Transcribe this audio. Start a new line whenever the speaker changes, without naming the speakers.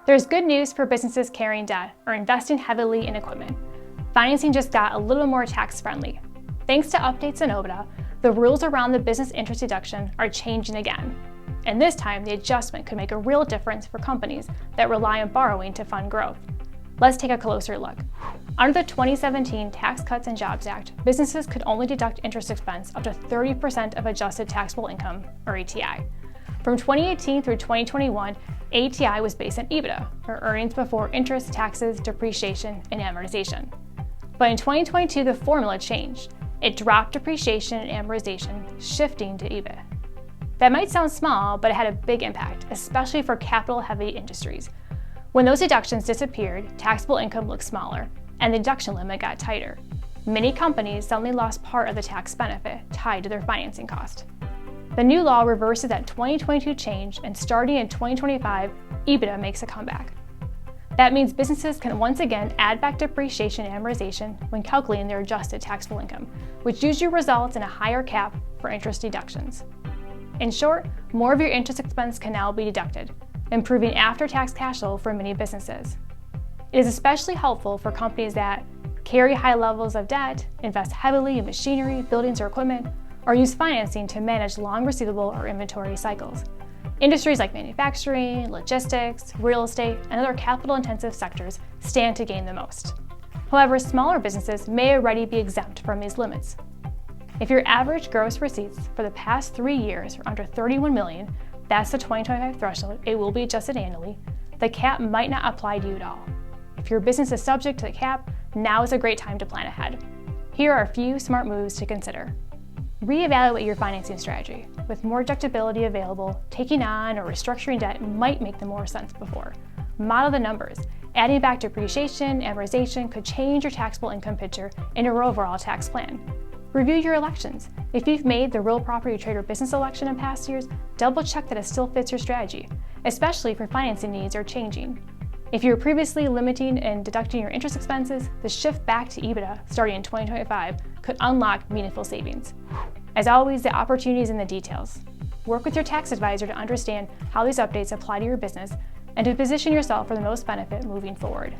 There's good news for businesses carrying debt or investing heavily in equipment. Financing just got a little more tax-friendly. Thanks to updates in EBITDA, the rules around the business interest deduction are changing again. And this time, the adjustment could make a real difference for companies that rely on borrowing to fund growth. Let's take a closer look. Under the 2017 Tax Cuts and Jobs Act, businesses could only deduct interest expense up to 30% of adjusted taxable income, or ATI. From 2018 through 2021, ATI was based on EBITDA, or earnings before interest, taxes, depreciation, and amortization. But in 2022, the formula changed. It dropped depreciation and amortization, shifting to EBIT. That might sound small, but it had a big impact, especially for capital-heavy industries. When those deductions disappeared, taxable income looked smaller, and the deduction limit got tighter. Many companies suddenly lost part of the tax benefit tied to their financing cost. The new law reverses that 2022 change, and starting in 2025, EBITDA makes a comeback. That means businesses can once again add back depreciation and amortization when calculating their adjusted taxable income, which usually results in a higher cap for interest deductions. In short, more of your interest expense can now be deducted, improving after-tax cash flow for many businesses. It is especially helpful for companies that carry high levels of debt, invest heavily in machinery, buildings, or equipment, or use financing to manage long receivable or inventory cycles. Industries like manufacturing, logistics, real estate, and other capital-intensive sectors stand to gain the most. However, smaller businesses may already be exempt from these limits. If your average gross receipts for the past 3 years are under $31 million, that's the 2025 threshold, it will be adjusted annually, the cap might not apply to you at all. If your business is subject to the cap, now is a great time to plan ahead. Here are a few smart moves to consider. Reevaluate your financing strategy. With more deductibility available, taking on or restructuring debt might make more sense before. Model the numbers. Adding back depreciation, amortization could change your taxable income picture and your overall tax plan. Review your elections. If you've made the real property trade or business election in past years, double check that it still fits your strategy, especially if your financing needs are changing. If you were previously limiting and deducting your interest expenses, the shift back to EBITDA starting in 2025 could unlock meaningful savings. As always, the opportunity is in the details. Work with your tax advisor to understand how these updates apply to your business and to position yourself for the most benefit moving forward.